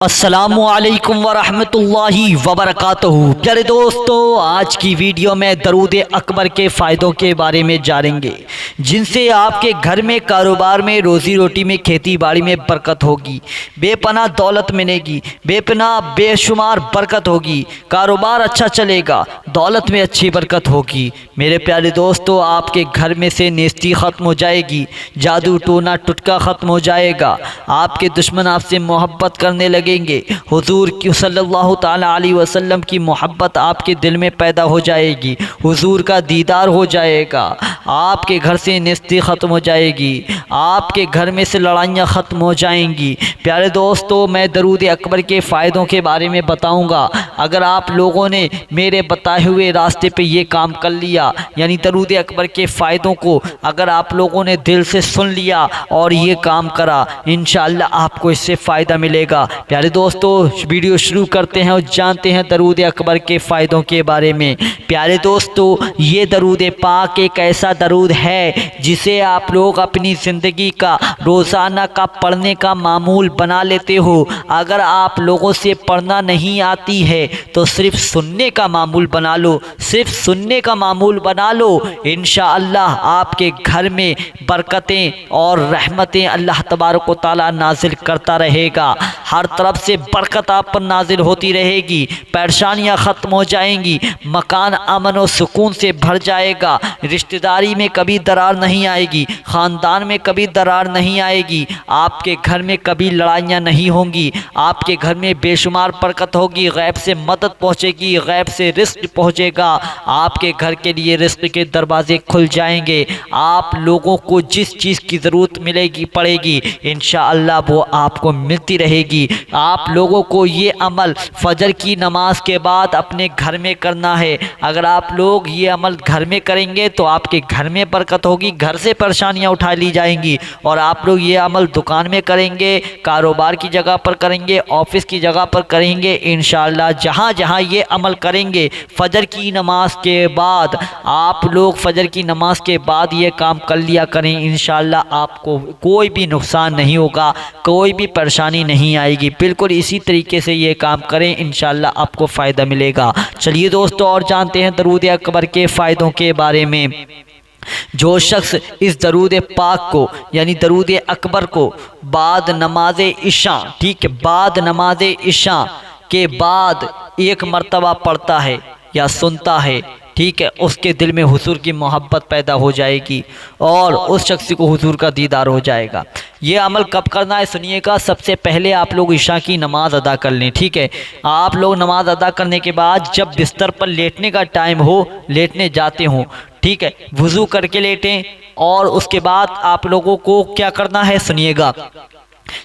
अस्सलामुअलैकुम वरहमतुल्लाहि वबरकातुहू। प्यारे दोस्तों, आज की वीडियो में दरूद अकबर के फ़ायदों के बारे में जानेंगे, जिनसे आपके घर में, कारोबार में, रोज़ी रोटी में, खेती बाड़ी में बरकत होगी, बेपनाह दौलत मिलेगी, बेपनाह बेशुमार बरकत होगी, कारोबार अच्छा चलेगा, दौलत में अच्छी बरकत होगी। मेरे प्यारे दोस्तों, आपके घर में से नेस्ती ख़त्म हो जाएगी, जादू टोना टुटका ख़त्म हो जाएगा, आपके दुश्मन आपसे मोहब्बत करने लगे, हुजूर की सल्लल्लाहु ताला अलैहि वसल्लम की मोहब्बत आपके दिल में पैदा हो जाएगी, हुजूर का दीदार हो जाएगा, आपके घर से नेस्ती ख़त्म हो जाएगी, आपके घर में से लड़ाइयाँ ख़त्म हो जाएंगी। प्यारे दोस्तों, मैं दरूद अकबर के फ़ायदों के बारे में बताऊंगा। अगर आप लोगों ने मेरे बताए हुए रास्ते पे ये काम कर लिया, यानी दरूद अकबर के फ़ायदों को अगर आप लोगों ने दिल से सुन लिया और ये काम करा, इंशाअल्लाह आपको इससे फ़ायदा मिलेगा। प्यारे दोस्तों, वीडियो शुरू करते हैं और जानते हैं दरूद अकबर के फ़ायदों के बारे में। प्यारे दोस्तों, ये दरूद पाक एक ऐसा दरूद है जिसे आप लोग अपनी ज़िंदगी का रोज़ाना का पढ़ने का मामूल बना लेते हो। अगर आप लोगों से पढ़ना नहीं आती है तो सिर्फ सुनने का मामूल बना लो, सिर्फ सुनने का मामूल बना लो। इंशाअल्लाह आपके घर में बरकतें और रहमतें अल्लाह तबारक व तआला नाजिल करता रहेगा, हर तरफ से बरकत आप पर नाजिल होती रहेगी, परेशानियां ख़त्म हो जाएंगी, मकान अमन और सुकून से भर जाएगा, रिश्तेदारी में कभी दरार नहीं आएगी, ख़ानदान में कभी दरार नहीं आएगी, आपके घर में कभी लड़ाइयाँ नहीं होंगी, आपके घर में बेशुमार बरकत होगी, गैब से मदद पहुँचेगी, गैब से रिस्क पहुँचेगा, आपके घर के लिए रिस्क के दरवाजे खुल जाएंगे। आप लोगों को जिस चीज़ की ज़रूरत मिलेगी पड़ेगी, इंशाअल्लाह वो आपको मिलती रहेगी। आप लोगों को ये अमल फजर की नमाज के बाद अपने घर में करना है। अगर आप लोग ये अमल घर में करेंगे तो आपके घर में बरकत होगी, घर से परेशानियां उठा ली जाएंगी। और आप लोग ये अमल दुकान में करेंगे, कारोबार की जगह पर करेंगे, ऑफिस की जगह पर करेंगे, इंशाअल्लाह जहाँ जहाँ ये अमल करेंगे फजर की नमाज के बाद, आप लोग फजर की नमाज के बाद ये काम कर लिया करें, इंशाअल्लाह आपको कोई भी नुकसान नहीं होगा, कोई भी परेशानी नहीं आएगी। बिल्कुल इसी तरीके से ये काम करें, इंशाअल्लाह आपको फ़ायदा मिलेगा। चलिए दोस्तों, और जानते हैं दरूद अकबर के फ़ायदों के बारे में। जो शख्स इस दरूद पाक को यानी दरूद अकबर को बाद नमाज इशा, ठीक है, बाद नमाज इशा के बाद एक मरतबा पढ़ता है या सुनता है, ठीक है, उसके दिल में हुजूर की मोहब्बत पैदा हो जाएगी और उस शख्स को हुजूर का दीदार हो जाएगा। ये अमल कब करना है सुनिएगा। सबसे पहले आप लोग इशा की नमाज़ अदा कर लें, ठीक है। आप लोग नमाज़ अदा करने के बाद जब बिस्तर पर लेटने का टाइम हो, लेटने जाते हो, ठीक है, वुज़ू करके लेटें। और उसके बाद आप लोगों को क्या करना है सुनिएगा।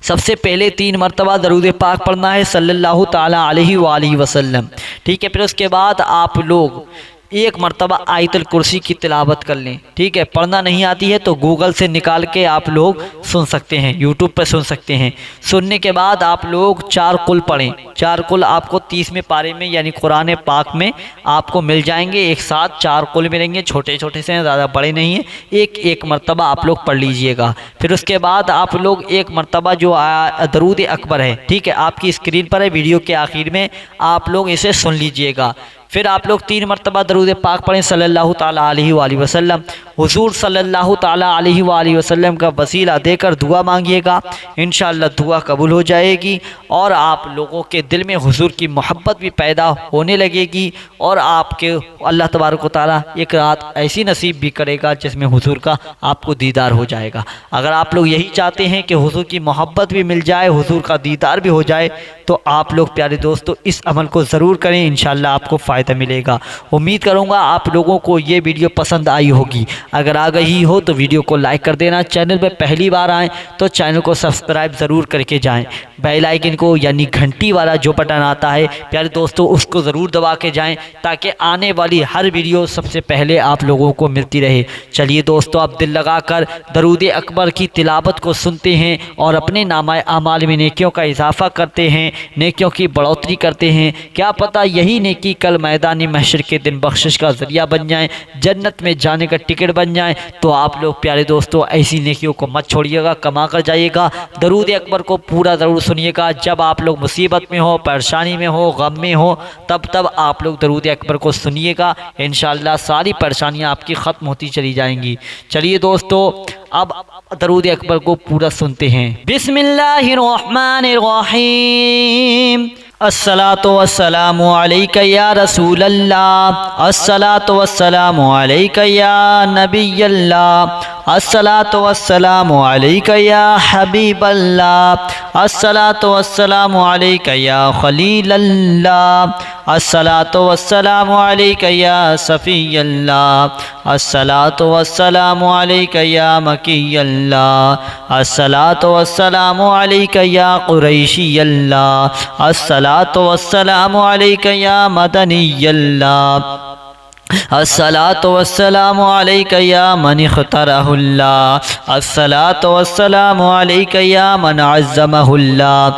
सबसे पहले 3 मरतबा दरूद पाक पढ़ना है सल्लल्लाहु ताला अलैहि वसल्लम, ठीक है। फिर उसके बाद आप लोग 1 मरतबा आयतुल कुर्सी की तिलावत कर लें, ठीक है। पढ़ना नहीं आती है तो गूगल से निकाल के आप लोग सुन सकते हैं, यूट्यूब पर सुन सकते हैं। सुनने के बाद आप लोग 4 कुल पढ़ें। 4 कुल आपको 30वें पारे में यानी कुरान पाक में आपको मिल जाएंगे। एक साथ 4 कुल मिलेंगे, छोटे छोटे से हैं, ज़्यादा बड़े नहीं हैं। एक मरतबा आप लोग पढ़ लीजिएगा। फिर उसके बाद आप लोग 1 मरतबा जो दरूद अकबर है, ठीक है, आपकी स्क्रीन पर है, वीडियो के आखिर में आप लोग इसे सुन लीजिएगा। फिर आप लोग 3 मरतबा दरूद पाक पढ़ें सल्लल्लाहु ताला अलैहि वसल्लम। हुजूर सल्लल्लाहु ताला अलैहि वसल्लम का वसीला देकर दुआ मांगिएगा, इंशाअल्लाह दुआ कबूल हो जाएगी और आप लोगों के दिल में हुजूर की मोहब्बत भी पैदा होने लगेगी और आपके अल्लाह तबारक व तआला एक रात ऐसी नसीब भी करेगा जिसमें हुजूर का आपको दीदार हो जाएगा। अगर आप लोग यही चाहते हैं कि हुजूर की मोहब्बत भी मिल जाए, हुजूर का दीदार भी हो जाए, तो आप लोग प्यारे दोस्तों इस अमल को ज़रूर करें, इंशाअल्लाह आपको फ़ायदा मिलेगा। उम्मीद करूँगा आप लोगों को ये वीडियो पसंद आई होगी। अगर आ गई हो तो वीडियो को लाइक कर देना, चैनल पर पहली बार आएँ तो चैनल को सब्सक्राइब ज़रूर करके जाएँ, बेल आइकन को यानी घंटी वाला जो बटन आता है प्यारे दोस्तों उसको ज़रूर दबा के जाएँ ताकि आने वाली हर वीडियो सबसे पहले आप लोगों को मिलती रहे। चलिए दोस्तों, आप दिल लगाकर दरूद अकबर की तिलावत को सुनते हैं और अपने नामाए आमाल में नेकियों का इजाफ़ा करते हैं, नेकियों की बढ़ोतरी करते हैं। क्या पता यही नेकी कल मैदानी महशर के दिन बख्शिश का ज़रिया बन जाए, जन्नत में जाने का टिकट बन बन जाएं, तो आप लोग प्यारे दोस्तों ऐसी नेकियों को मत छोड़िएगा, कमा कर जाइएगा। दरूद अकबर को पूरा ज़रूर सुनिएगा। जब आप लोग मुसीबत में हो, परेशानी में हो, गम में हो, तब आप लोग दरूद अकबर को सुनिएगा। इंशाअल्लाह सारी परेशानियाँ आपकी ख़त्म होती चली जाएंगी। चलिए दोस्तों, अब दरूद अकबर को पूरा सुनते हैं। बिस्मिल्लाहिर्रहमानिर्रहीम। अस्सलातु वस्सलामु अलैका या रसूल अल्लाह, अस्सलातु वस्सलामु अलैका या नबी अल्लाह, अस्सलातु वस्सलामु अलैका या हबीब अल्लाह, अस्सलातु वस्सलामु अलैका या खलील अल्लाह, अस्सलातु वस्सलामु अलैका या सफ़ी अल्लाह, अस्सलातु वस्सलामु अलैका या मकी अल्लाह, अस्सलातु वस्सलामु अलैका या कुरैशी अल्लाह, अस्सलातु वस्सलामु अलैका या मदनी अल्लाह, अस्सलातु वस्सलामु अलैका या मन इख्तरहुल्लाह, अस्सलातु वस्सलामु अलैका या मन अज़्ज़महुल्लाह,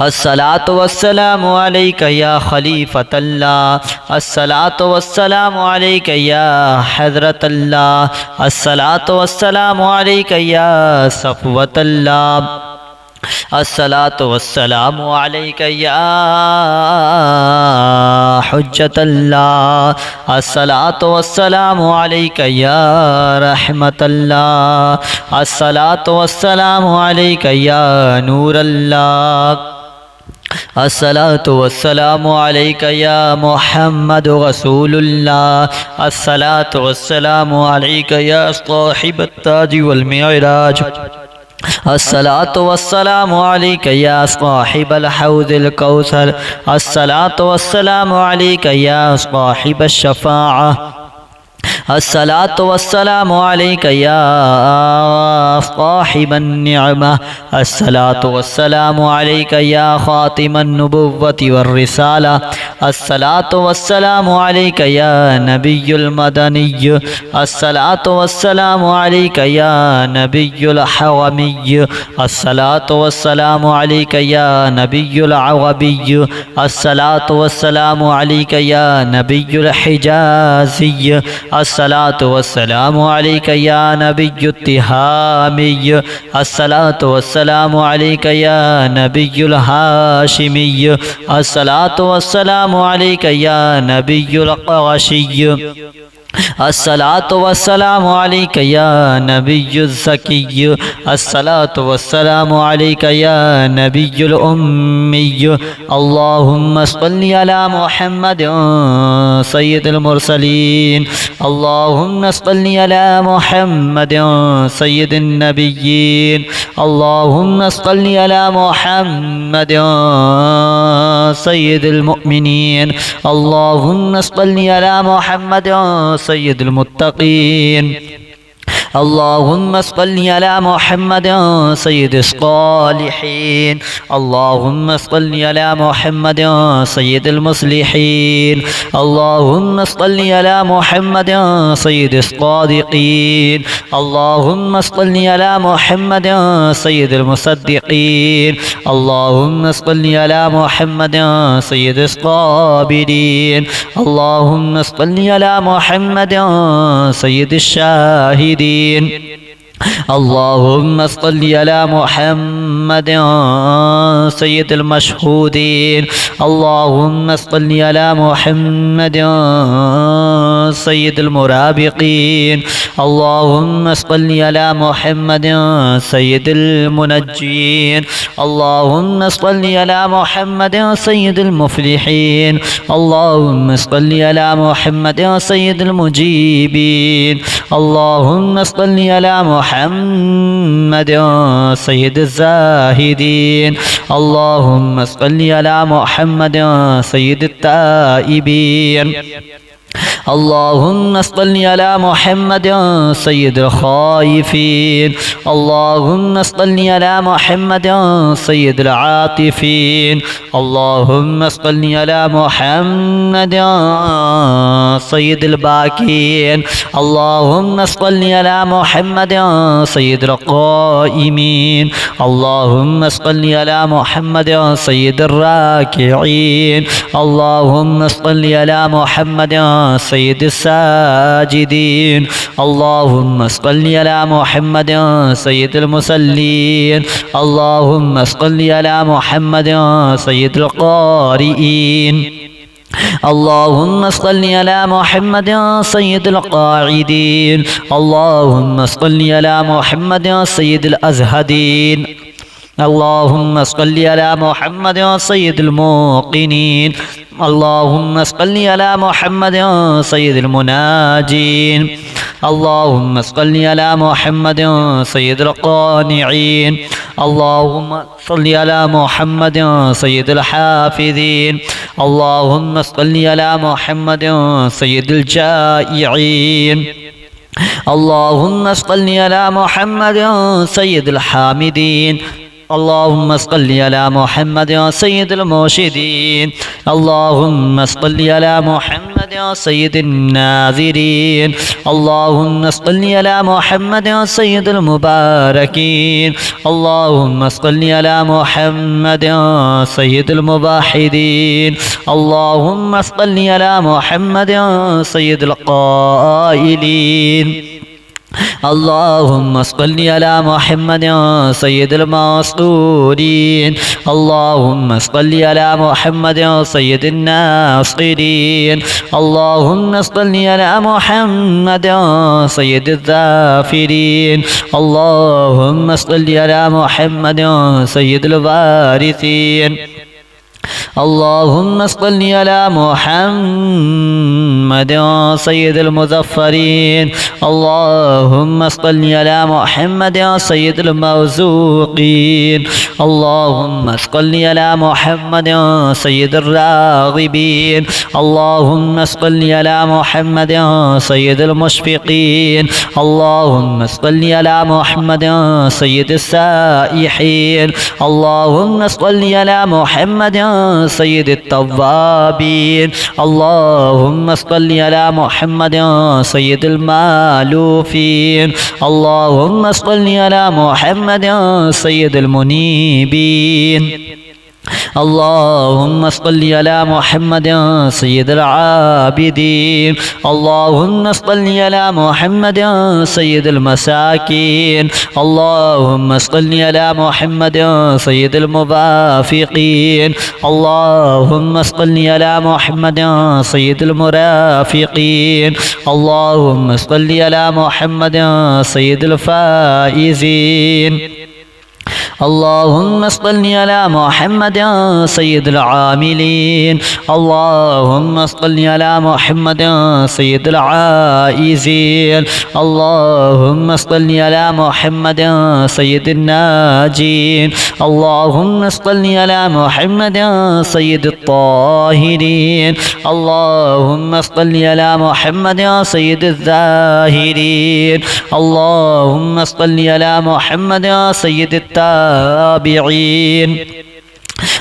अस्सलातु वस्सलामु अलैका या खलीफतल्लाह, अस्सलातु वस्सलामु अलैका या हज़रतल्लाह, अस्सलातु वस्सलामु अलैका या सफ़वतल्लाह, अस्सलातु वस्सलामु अलैका या हुज्जतल्लाह, अस्सलातु वस्सलामु अलैका या रहमतल्लाह, अस्सलातु वस्सलामु अलैका या नूरल्लाह, अस्सलातु वस्सलामु अलैका या मुहम्मद रसूलुल्लाह, अस्सलातु वस्सलामु अलैका या साहिबत ताज वल मिअराज, अस्सलातु वस्सलामु अलैका या साहिबल हौज़िल कौसर, अस्सलातु वस्सलामु अलैका या साहिबश शफ़ाअह, अस्सलातु वस्सलामु अलैका या साहिबन निअमा, अस्सलातु वस्सलामु अलैका या खातिमन नुबुव्वति वर रिसाला, अस्सलातु वस्सलामु अलैका या नबियुल मदनी, अस्सलातु वस्सलामु अलैका या नबियुल हवमी, अस्सलातु वस्सलामु अलैका या नबियुल अवबी, अस्सलातु वस्सलामु अलैका या नबियुल हिजाज़ी, अस्सलातु वस्सलामु अलैका या नबियुत तिहामी, अस्सलातु वस्सलामु अलैका या नबियुल हाशिमी, अस्सलातु वस्सलामु अलैका या नबियुल क़ुरैशी, अस्सलातु वस्सलामु अलैका या नबियुज़ ज़की, अस्सलातु वस्सलामु अलैका या नबियुल उम्मी, अल्लाहुम्मा सल्लि अला मुहम्मद सय्यिदिल मुरसलीन, अल्लाहुम्मा सल्लि अला मुहम्मद सय्यिदिन नबिय्यीन, अल्लाहुम्मा सल्लि अला मुहम्मद सय्यिदिल मुमिनीन, अल्लाहुम्मा सल्लि अला मुहम्मद सय्यिदुल मुत्तक़ीन, अल्लाहुम्मा सल्लि अला मुहम्मद सय्यिदिस सालिहीन, अल्लाहुम्मा सल्लि अला मुहम्मद सय्यिदिल मुस्लिहीन, अल्लाहुम्मा सल्लि अला मुहम्मद सय्यिदिस सादिक़ीन, अल्लाहुम्मा सल्लि अला मुहम्मद सय्यिदिल मुसद्दिक़ीन, अल्लाहुम्मा सल्लि अला मुहम्मद सय्यिदिस साबिरीन, अल्लाहुम्मा सल्लि अला मुहम्मद सय्यिदिश शाहिदीन, अल्लाहुम्मा सल्लि अला मुहम्मद सय्यिदिल मशहूदीन, अल्लाहुम्मा सल्लि अला मुहम्मद सय्यिदिल मुराबिकीन, अल्लाहुम्मा सल्लि अला मुहम्मद सय्यिदिल मुनज्जीन, अल्लाहुम्मा सल्लि अला मुहम्मद सय्यिदिल मुफ्लिहीन, अल्लाहुम्मा सल्लि अला मुहम्मद सय्यिदिल मुजीबीन, अल्लाहुम्मा सल्लि अला मुहम्मद सय्यिदिज़ ज़ाहिदीन, अल्लाहुम्मा सल्लि अला मुहम्मद सय्यिदित ताइबीन, अल्लाहुम्मा सल्लि अला मुहम्मद सय्यिदिल खाइफीन, अल्लाहुम्मा सल्लि अला मुहम्मद सय्यिदिल आतिफीन, अल्लाहुम्मा सल्लि अला मुहम्मद सय्यिदिल बाकीन, अल्लाहुम्मा सल्लि अला मुहम्मद सय्यिदिल क़ाइमीन, अल्लाहुम्मा सल्लि अला मुहम्मद सय्यिदिर राकिईन, अल्लाहुम्मा सल्लि अला मुहम्मद सय्यिदिस साजिदीन, اللهم صل على محمد سيد المصلين اللهم صل على محمد سيد القارئين اللهم صل على محمد سيد القاعدين اللهم صل على محمد سيد الأزهدين اللهم صل على محمد سيد الموقنين اللهم صل على محمد سيد المناجين اللهم صل على محمد سيد القانعين اللهم صل على محمد سيد الحافظين اللهم صل على محمد سيد الجائعين اللهم صل على محمد سيد الحامدين اللهم صل على محمد سيد المرشدين اللهم صل على محمد سيد الناذرين اللهم صل على محمد سيد المباركين اللهم صل على محمد سيد الموحدين اللهم صل على محمد سيد القائلين اللهم صل على محمد سيد المسطورين اللهم صل على محمد سيد الناصرين اللهم صل على محمد سيد الذافرين اللهم صل على محمد سيد الوارثين اللهم صل على محمد سيد المظفرين اللهم صل على محمد سيد المرزوقين اللهم صل على محمد سيد الراغبين اللهم صل على محمد سيد المشفقين اللهم صل على محمد سيد السائحين اللهم صل على محمد سيد التوابين اللهم صل على محمد سيد المالوفين اللهم صل على محمد سيد المنيبين اللهم صل على محمد سيد العابدين اللهم صل على محمد سيد المساكين اللهم صل على محمد سيد الموافقين اللهم صل على محمد سيد المرافقين اللهم صل على محمد سيد الفائزين اللهم صل على محمد سيد العاملين اللهم صل على محمد سيد العائزين اللهم صل على محمد سيد الناجين اللهم صل على محمد سيد الطاهرين اللهم صل على محمد سيد الزاهرين اللهم صل على محمد سيد التابعين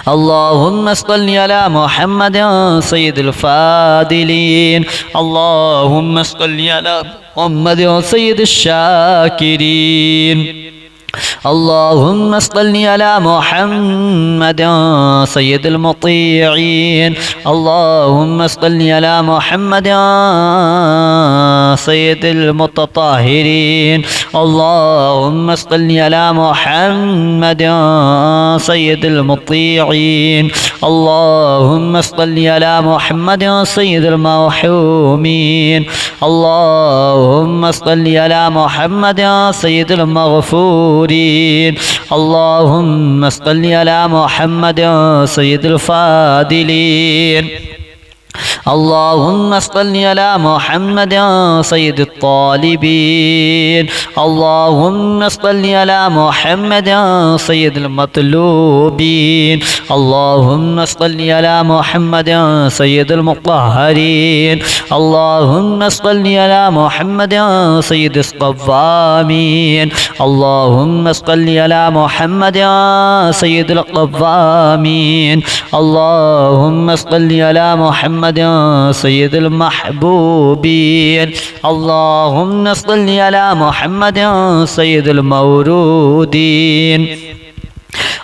اللهم صل على محمد سيد الفاضلين اللهم صل على محمد سيد الشاكرين اللهم صل على محمد سيد المطيعين اللهم صل على محمد سيد المتطهرين اللهم صل على محمد سيد المطيعين اللهم صل على محمد سيد المرحومين اللهم صل على محمد سيد المغفورين اللهم صل على محمد سيد الفاضلين اللهم صل على محمد سيد الطالبين اللهم صل على محمد سيد المطلوبين اللهم صل على محمد سيد المطهرين اللهم صل على محمد سيد القوامين اللهم صل على محمد سيد القوامين اللهم صل على محمد سيد المحبوبين اللهم صل على محمد سيد المورودين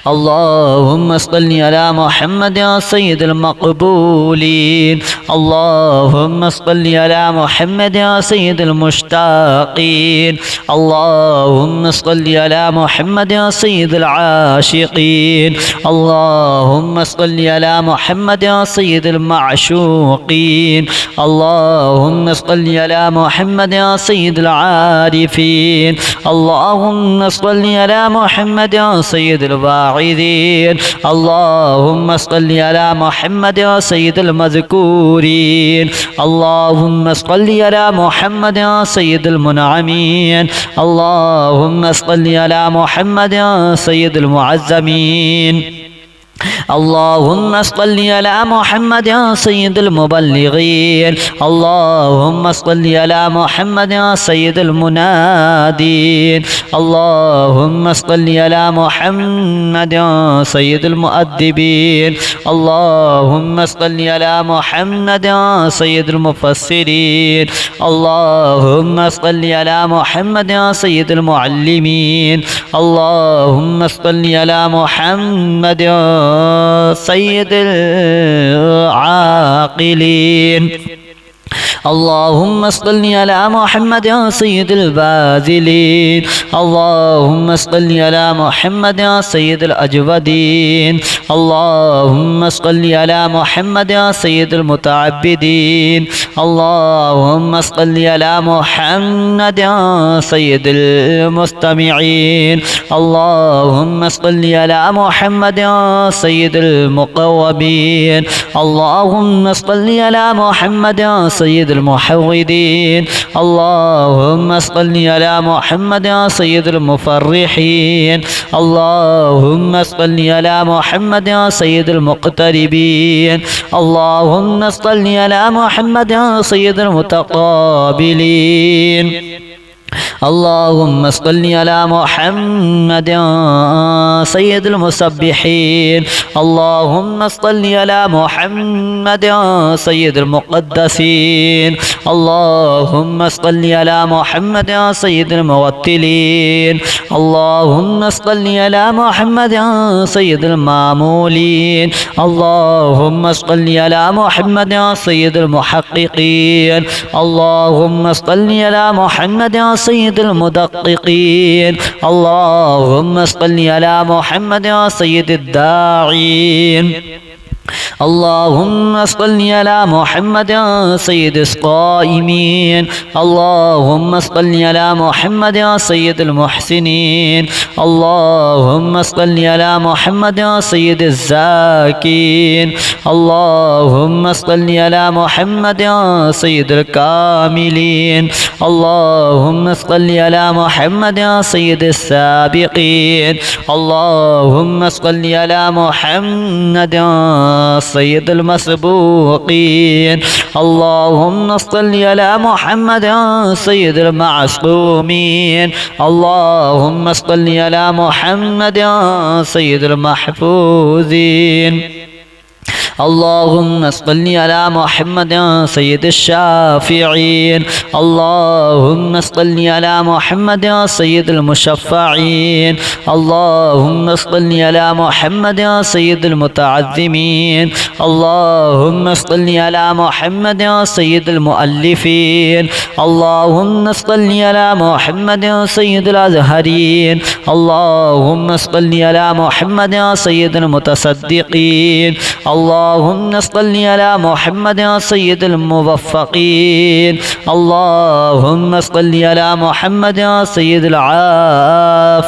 اللهم صل على محمد يا سيد المقبولين. اللهم صل على محمد يا سيد المشتاقين. اللهم صل على محمد يا سيد العاشقين. اللهم صل على محمد يا سيد المعشوقين. اللهم صل على محمد يا سيد العارفين. اللهم صل على محمد يا سيد الواعظين. اللهم صل على محمد يا سيد المذكورين. اللهم صل على محمد يا سيد المنعمين. اللهم صل على محمد يا سيد المعزمين. اللهم صل على محمد يا سيد المبلغين. اللهم صل على محمد يا سيد المنادين. اللهم صل على محمد يا سيد المؤدبين. اللهم صل على محمد يا سيد المفسرين. اللهم صل على محمد يا سيد المعلمين. اللهم صل على محمد يا سيد العاقلين. اللهم صل على محمد يا سيد الباذلين. اللهم صل على محمد يا سيد الأجودين. اللهم صل على محمد يا سيد المتعبدين. اللهم صل على محمد يا سيد المستمعين. اللهم صل على محمد يا سيد المقومين. اللهم صل على محمد يا سيد المحوذين. اللهم صل على محمد يا سيد المفرحين. اللهم صل على محمد يا سيد المقتربين. اللهم صل على محمد يا سيد المتقابلين. اللهم صل على محمد يا سيد المسبحين. اللهم صل على محمد يا سيد المقدسين. اللهم صل على محمد يا سيد الموتلين. اللهم صل على محمد يا سيد المامولين. اللهم صل على محمد يا سيد المحققين. اللهم صل على محمد يا سيد المدققين. اللهم صل على محمد يا سيد الداعين. اللهم صل على محمد يا سيد القائمين. اللهم صل على محمد يا سيد المحسنين. اللهم صل على محمد يا سيد الزاكين. اللهم صل على محمد يا سيد الكاملين. اللهم صل على محمد يا سيد السابقين. اللهم صل على محمد يا سيد المسبوقين. اللهم صل على محمد يا سيد المعصومين. اللهم صل على محمد يا سيد المحفوظين. اللهم صل على محمد يا سيد الشافعين. اللهم صل على محمد يا سيد المشفعين. اللهم صل على محمد يا سيد المتعظمين. اللهم صل على محمد يا سيد المؤلفين. اللهم صل على محمد يا سيد الأزهرين. اللهم صل على محمد يا سيد المتصدقين. اللهم صل على محمد يا سيد الموفقين. اللهم صل على محمد يا سيد العافين.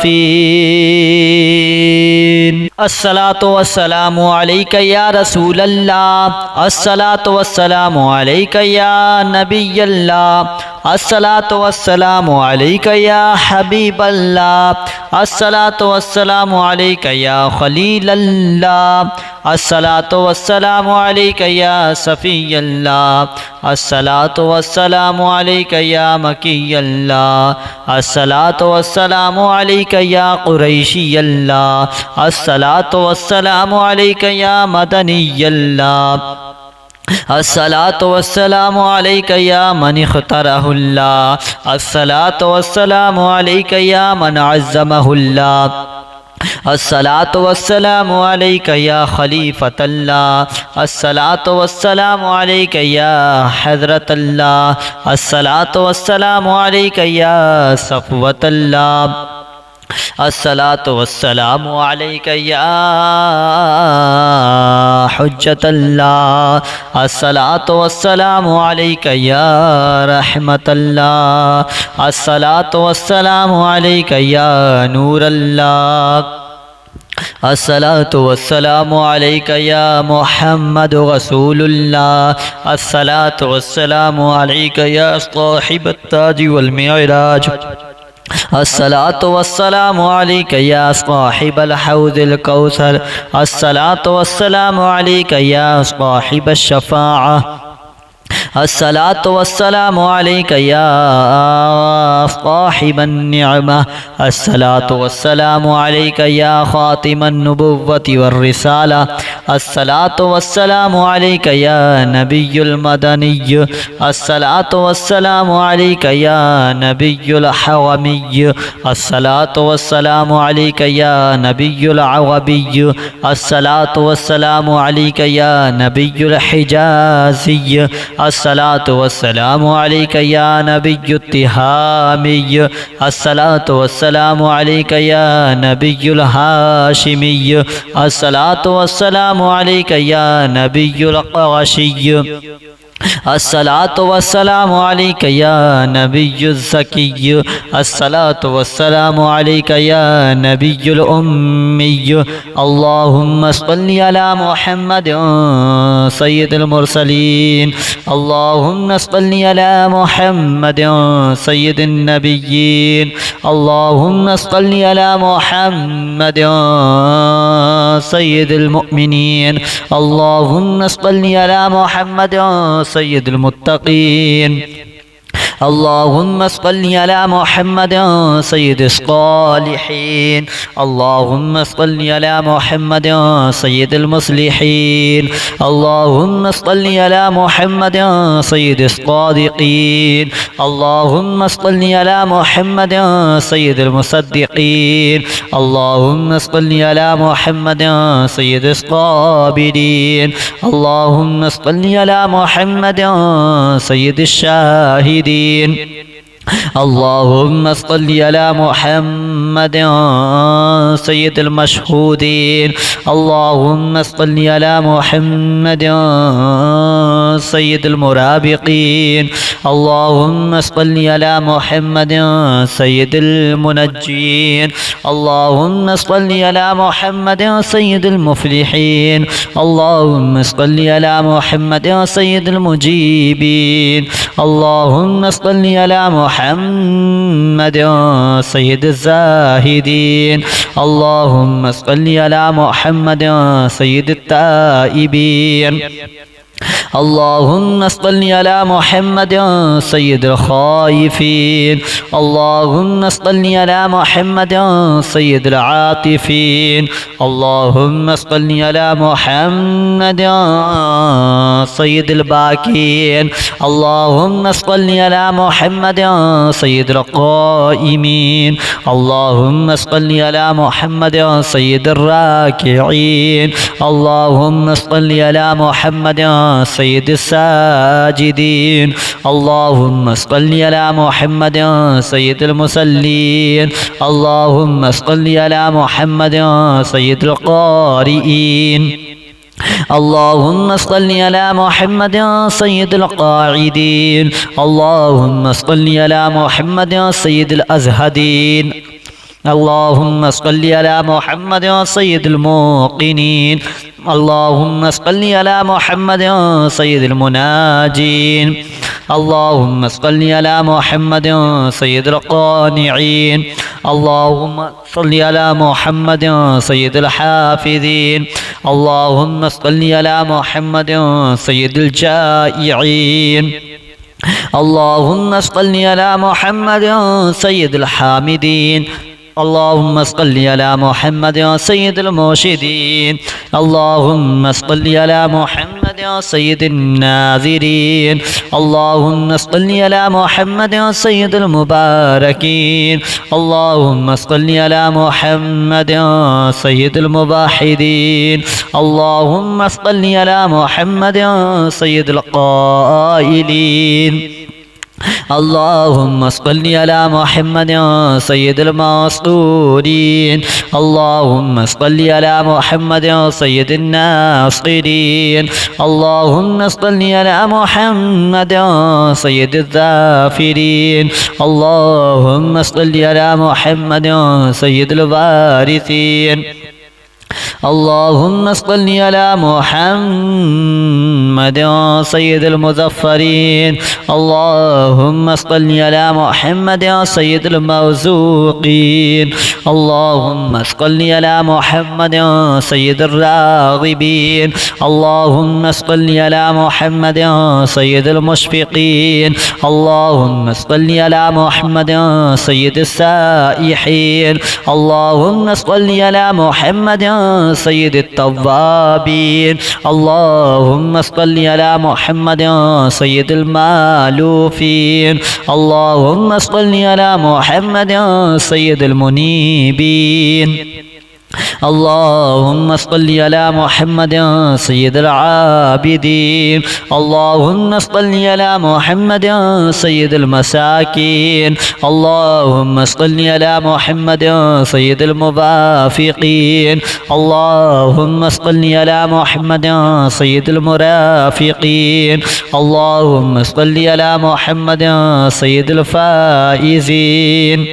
الصلاة والسلام عليك يا رسول الله. الصلاة والسلام عليك يا نبي الله. الصلاة والسلام عليك يا حبيب الله. الصلاة والسلام عليك يا خليل الله. الصلاة والسلام عليك يا صفي الله. الصلاة والسلام عليك يا مكي الله. الصلاة والسلام عليك يا قريشي الله. الصلاة والسلام عليك يا مدني الله. الصلاة والسلام عليك يا من اختاره الله. الصلاة والسلام عليك يا من عزمه الله. अस्सलातु वस्सलामु अलैका या खलीफतल्लाह, अस्सलातु वस्सलामु अलैका या हज़रतल्लाह, अस्सलातु वस्सलामु अलैका या सफ़वतल्लाह, अस्सलातु वस्सलामु अलैका या हुज्जतल्लाह, अस्सलातु वस्सलामु अलैका या रहमतल्लाह, अस्सलातु वस्सलामु अलैका या नूरल्लाह, अस्सलातु वस्सलामु अलैका या मुहम्मद रसूलुल्लाह, अस्सलातु वस्सलामु अलैका या साहिबत ताज वल मिअराज, अस्सलातु वस्सलामु अलैका या साहिबल हौज़िल कौसर, अस्सलातु वस्सलामु अलैका या साहिबश शफ़ाअह, अस्सलातु वस्सलामु अलैका या साहिबन निअमा, अस्सलातु वस्सलामु अलैका या खातिमन नुबुव्वति वर रिसाला, अस्सलातु वस्सलामु अलैका या नबियुल मदनी, अस्सलातु वस्सलामु अलैका या नबियुल हवमी, अस्सलातु वस्सलामु अलैका या नबियुल अवबी, अस्सलातु वस्सलामु अलैका या नबियुल हिजाज़ी, अस्सलातु वस्सलामु अलैका या नबियुत तिहामी, अस्सलातु वस्सलामु अलैका या नबियुल हाशिमी, अस्सलातु वस्सलामु अलैका या नबियुल क़ुरशी, अस्सलातु वस्सलामु अलैका या नबियुज़ ज़की, अस्सलातु वस्सलामु अलैका या नबियुल उम्मी, अल्लाहुम्मा सल्लि अला मुहम्मद सय्यिदिल मुरसलीन, अल्लाहुम्मा सल्लि अला मुहम्मद सय्यिदिन नबिय्यीन, अल्लाहुम्मा सल्लि अला मुहम्मद सय्यिदिल मुमिनीन, अल्लाहुम्मा सल्लि अला मुहम्मद सय्यिदुल मुत्तक़ीन, अल्लाहुम्मा सल्लि अला मुहम्मद सय्यिदिस सालिहीन, अल्लाहुम्मा सल्लि अला मुहम्मद सय्यिदिल मुस्लिहीन, अल्लाहुम्मा सल्लि अला मुहम्मद सय्यिदिस सादिक़ीन, अल्लाहुम्मा सल्लि अला मुहम्मद सय्यिदिल मुसद्दिक़ीन, अल्लाहुम्मा सल्लि अला मुहम्मद सय्यिदिस साबिरीन, अल्लाहुम्मा सल्लि अला मुहम्मद सय्यिदिश शाहिदीन, अल्लाहुम्मा सल्लि अला मुहम्मद सय्यिदिल मशहूदीन, अल्लाहुम्मा सल्लि अला मुहम्मद सय्यिदिल मुराबिकीन, अल्लाहुम्मा सल्लि अला मुहम्मद सय्यिदिल मुनज्जीन, अल्लाहुम्मा सल्लि अला मुहम्मद सय्यिदिल मुफ्लिहीन, अल्लाहुम्मा सल्लि अला मुहम्मद सय्यिदिल मुजीबीन, अल्लाहुम्मा सल्लि अला मुहम्मद सय्यिदिज़ ज़ाहिदीन, अल्लाहुम्मा सल्लि अला मुहम्मद सय्यिदित ताइबीन, अल्लाहुम्मा सल्लि अला मुहम्मद सय्यिदिल खाइफीन, अल्लाहुम्मा सल्लि अला मुहम्मद सय्यिदिल आतिफीन, अल्लाहुम्मा सल्लि अला मुहम्मद सय्यिदिल बाकीन, अल्लाहुम्मा सल्लि अला मुहम्मद सय्यिदिल क़ाइमीन, अल्लाहुम्मा सल्लि अला मुहम्मद सय्यिदिर राकिईन, अल्लाहुम्मा सल्लि अला मुहम्मद सय्यिदिस साजिदीन, अल्लाहुम्मा सल्लि अला मुहम्मद सय्यिदिल मुसल्लीन, अल्लाहुम्मा सल्लि अला मुहम्मद सय्यिदिल क़ारिईन, अल्लाहुम्मा सल्लि अला मुहम्मद सय्यिदिल क़ाइदीन, अल्लाहुम्मा सल्लि अला मुहम्मद सय्यिदिल अज़हदीन, अल्लाहुम्मा सल्लि अला मुहम्मद सय्यिदिल मुक़िनीन, अल्लाहुम्मा सल्लि अला मुहम्मद सय्यिदिल मुनाजीन, अल्लाहुम्मा सल्लि अला मुहम्मद सय्यिदिल क़ानिईन, अल्लाहुम्मा सल्लि अला मुहम्मद सय्यिदिल हाफ़िज़ीन, अल्लाहुम्मा सल्लि अला मुहम्मद सय्यिदिल जाइईन, अल्लाहुम्मा सल्लि अला मुहम्मद सय्यिदिल हामिदीन, अल्लाहुम्मा सल्लि अला मुहम्मद सय्यिदिल मुर्शिदीन, अल्लाहुम्मा सल्लि अला मुहम्मद سيد الناظرين اللهم صل على محمد سيد المباركين اللهم صل على محمد سيد الموحدين اللهم صل على محمد سيد القائلين اللهم صل على محمد سيد المسطورين اللهم صل على محمد سيد الناصرين اللهم صل على محمد سيد الذافرين اللهم صل على محمد سيد الوارثين اللهم صل على محمد سيد المظفرين اللهم صل على محمد سيد المرزوقين اللهم صل على محمد سيد الراغبين اللهم صل على محمد سيد المشفقين اللهم صل على محمد سيد السائحين اللهم صل على محمد سيد التوابين اللهم صل على محمد سيد المالوفين اللهم صل على محمد سيد المنيبين اللهم صل على محمد سيد العابدين اللهم صل على محمد سيد المساكين اللهم صل على محمد سيد الموافقين اللهم صل على محمد سيد المرافقين اللهم صل على محمد سيد الفائزين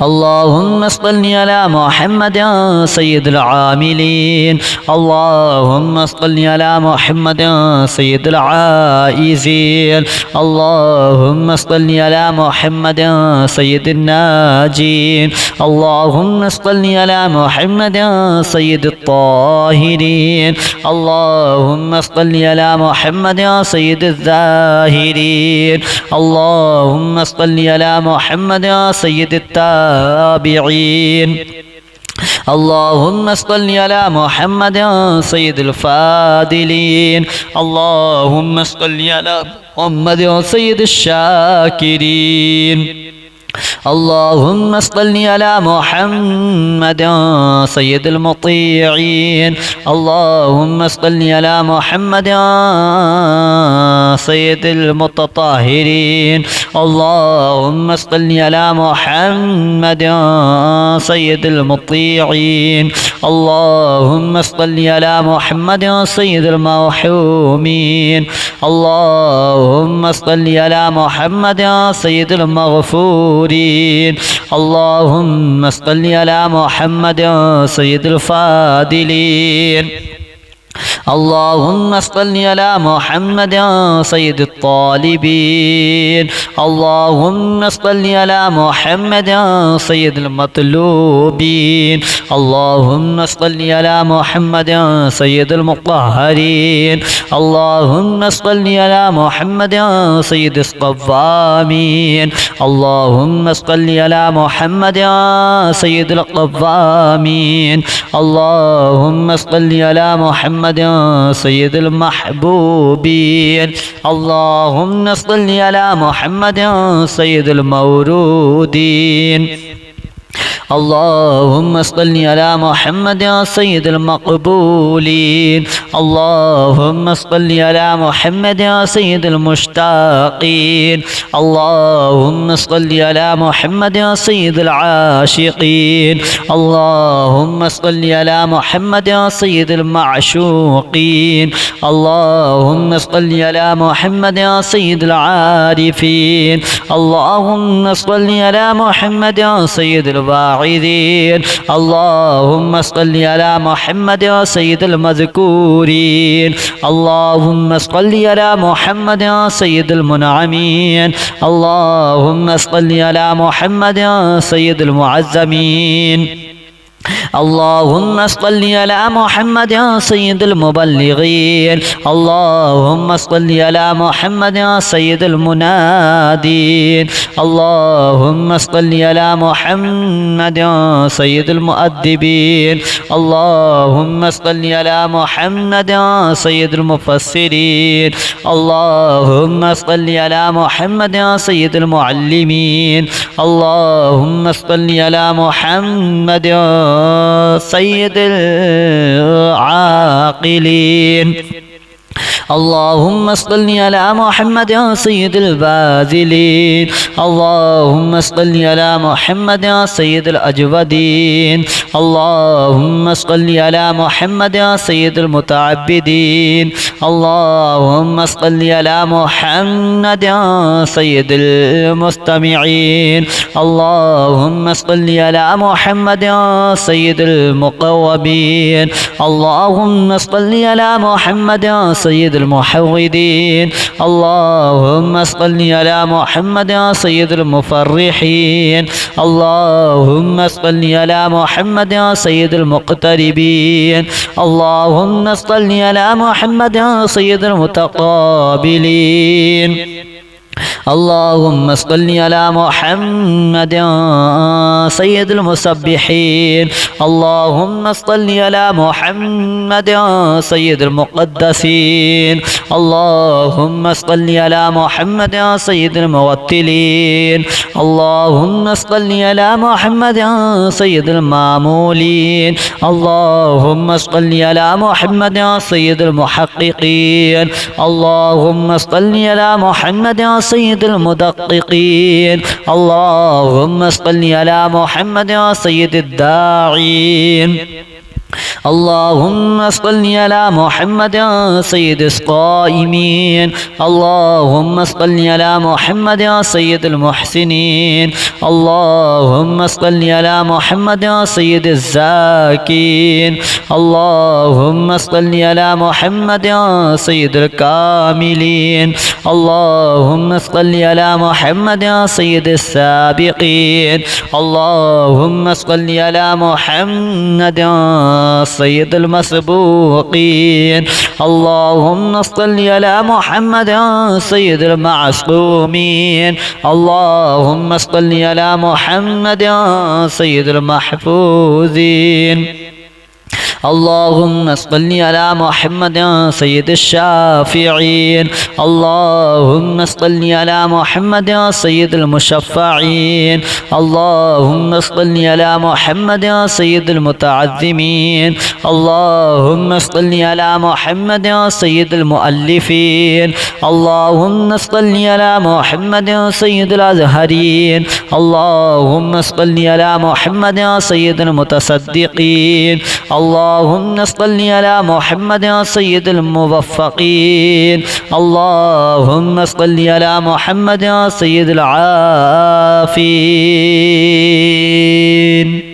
اللهم صل على محمد سيد العاملين اللهم صل على محمد سيد العائزين اللهم صل على محمد سيد الناجين اللهم صل على محمد سيد الطاهرين اللهم صل على محمد سيد الزاهرين اللهم صل على محمد سيد التابعين اللهم صل على محمد سيد الفاضلين اللهم صل على محمد سيد الشاكرين اللهم صل على محمد سيد المطيعين اللهم صل على محمد سيد المتطهرين اللهم صل على محمد سيد المطيعين اللهم صل على محمد سيد المرحومين اللهم صل على محمد سيد المغفورين اللهم صل على محمد سيد الفاضلين اللهم صل على محمد سيد الطالبين اللهم صل على محمد سيد المطلوبين اللهم صل على محمد سيد المطهرين اللهم صل على محمد سيد القوامين اللهم صل على محمد سيد القوامين اللهم صل على محمد سيد المحبوبين اللهم صل على محمد سيد المورودين اللهم صل على محمد سيد المقبولين اللهم صل على محمد سيد المشتاقين اللهم صل على محمد سيد العاشقين اللهم صل على محمد سيد المعشوقين اللهم صل على محمد سيد العارفين اللهم صل على محمد سيد الواعظين اللهم صل على محمد سيد المذكورين اللهم صل على محمد سيد المنعمين اللهم صل على محمد سيد المعزمين اللهم صل على محمد يا سيد المبلغين اللهم صل على محمد يا سيد المنادين اللهم صل على محمد يا سيد المؤدبين اللهم صل على محمد يا سيد المفسرين اللهم صل على محمد يا سيد المعلمين اللهم صل على محمد يا سيد العاقلين اللهم صل على محمد يا سيد الباذلين اللهم صل على محمد يا سيد الأجودين اللهم صل على محمد يا سيد المتعبدين اللهم صل على محمد يا سيد المستمعين اللهم صل على محمد يا سيد المقومين اللهم صل على محمد يا سيد المحوذين اللهم صل على محمد يا سيد المفرحين اللهم صل على محمد يا سيد المقتربين اللهم صل على محمد يا سيد المتقابلين اللهم صل على محمد يا سيد المسبحين اللهم صل على محمد يا سيد المقدسين اللهم صل على محمد يا سيد الموتلين اللهم صل على محمد يا سيد المامولين اللهم صل على محمد يا سيد المحققين اللهم صل على محمد يا سيد المدققين اللهم صل على محمد يا سيد الداعين اللهم صل على محمد يا سيد القائمين اللهم صل على محمد يا سيد المحسنين اللهم صل على محمد يا سيد الزاكين اللهم صل على محمد يا سيد الكاملين اللهم صل على محمد يا سيد السابقين اللهم صل على محمد يا سيد المسبوقين اللهم صل على محمد يا سيد المعصومين اللهم صل على محمد يا سيد المحفوظين اللهم صل على محمد يا سيد الشافعين اللهم صل على محمد يا سيد المشفعين اللهم صل على محمد يا سيد المتعظمين اللهم صل على محمد يا سيد المؤلفين اللهم صل على محمد يا سيد الأزهرين اللهم صل على محمد يا سيد المتصدقين اللهم صل على محمد يا سيد الموفقين اللهم صل على محمد يا سيد العافين.